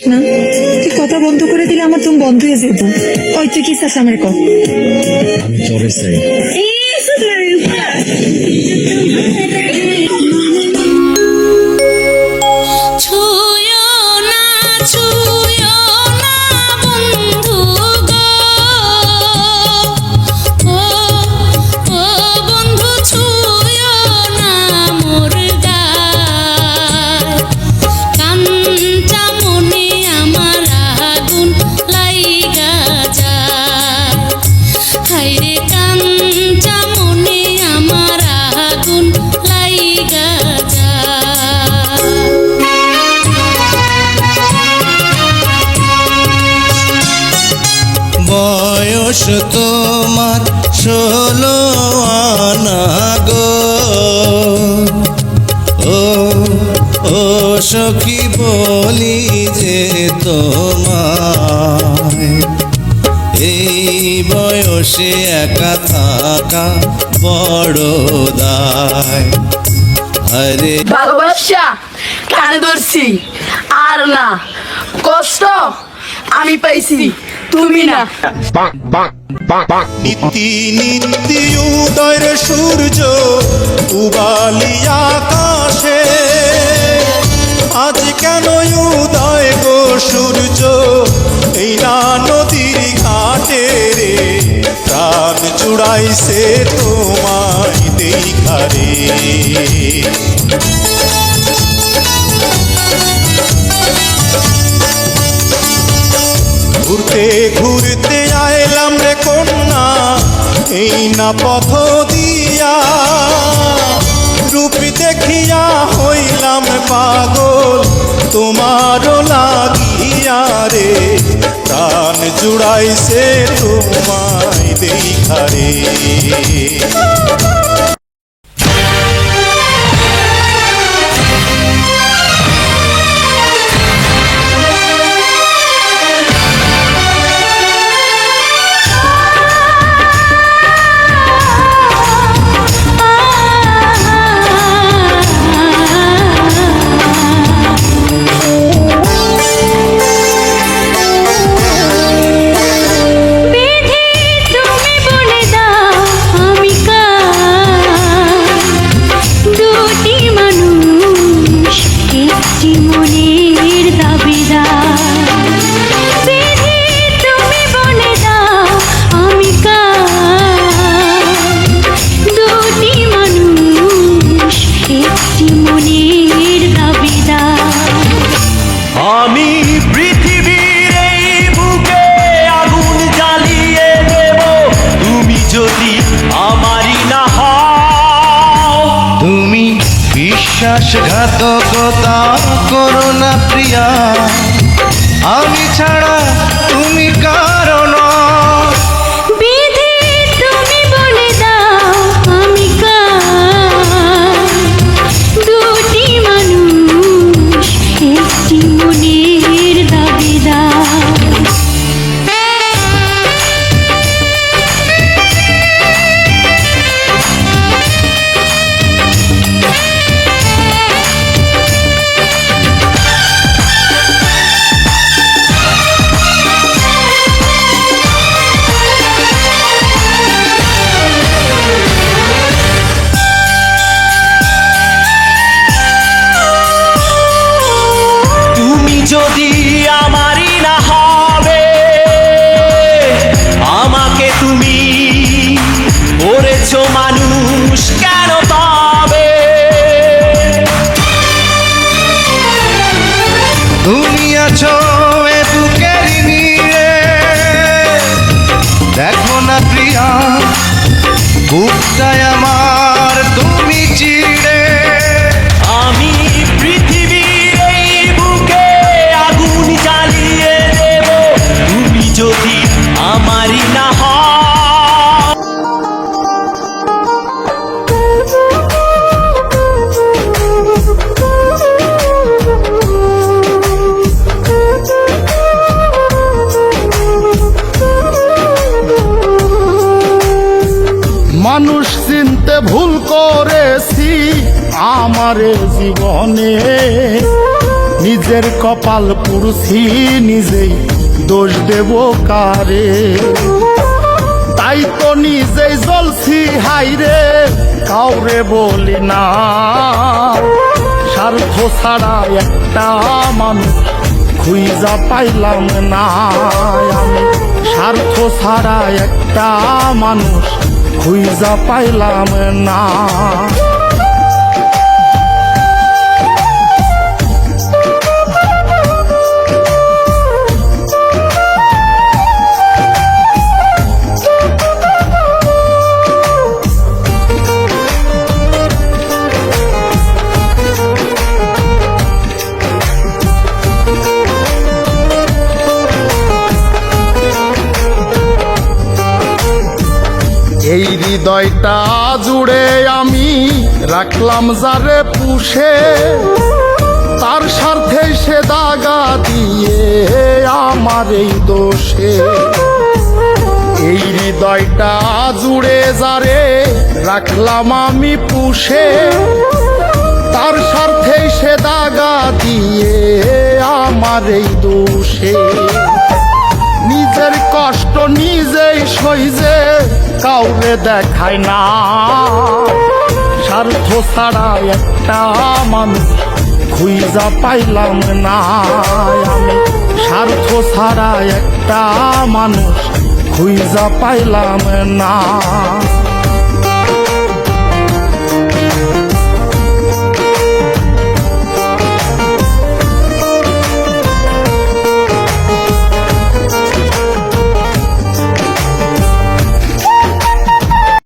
না তুই কথা বন্ধ করে দিলে আমার তুমি বন্ধ হয়ে যেত। ওই তুই কি চাস আমার কর? আমি তোরে চাই। বয়স তোমার 16 আনা গো, ও সখী বলি যে তোমায় এই বয়সে একা থাকা বড় দায়। আরে ভালোবাসা কানে ধরছি আর না, কষ্ট আমি পাইছি তুমি না। নীতি নীতি উদয়ের সূর্য উবালি আকাশে, আজ কেন উদয় গো সূর্য এই না নদীর ঘাটে রে, প্রাণ জুড়াইছে তোমায় দেখা রে। ঘুরতে ঘুরতে আইলাম রে কন্যা এই না পথ দিয়া, রূপ দেখিয়া হইলাম পাগল তোমারও লাগিয়া রে, প্রাণ জুড়াইছে তোমায় দেখা রে। বিশ্বাসঘাতকতা করো না প্রিয়া, আমি ছাড়া তুমি কারণ। বিধি তুমি বলে দাও আমি কার, দুটি মানুষ একটি মনের দাবিদার। যদি আমারই না হবে, আমাকে তুমি করেছো মানুষ কেন পাবে? তুমি আছো এ বুকের নিয়ে, দেখো না প্রিয়া বুকটায় আমার তুমি চিড়ে। আমি পৃথিবীর এই বুকে আগুন জ্বালিয়ে দেব, তুমি যদি আমারই না হও। মানুষ চিনতে ভুল করেছি আমারে জীবনে, নিজের কপাল পুরুষি নিজেই দোষ দেব কারে তাই তো নিজেই জ্বলছি হাইরে কাউরে বলি না স্বার্থ ছাড়া একটা মানুষ খুঁজা পাইলাম না আমি স্বার্থ ছাড়া একটা মানুষ খুঁজা পাইলাম না এই হৃদয়টা জুড়ে আমি রাখলাম যারে পুষে তার স্বার্থে সে দাগা দিয়ে আমার এই দোষে এই হৃদয়টা জুড়ে যারে রাখলাম আমি পুষে তার স্বার্থে সে দাগা দিয়ে আমার এই দোষে নিজের কষ্ট নিজেই সইজে কাউরে দেখায় না স্বার্থ ছাড়া একটা মানুষ খুঁজা পাইলাম না আমি স্বার্থ ছাড়া একটা মানুষ খুঁজা পাইলাম না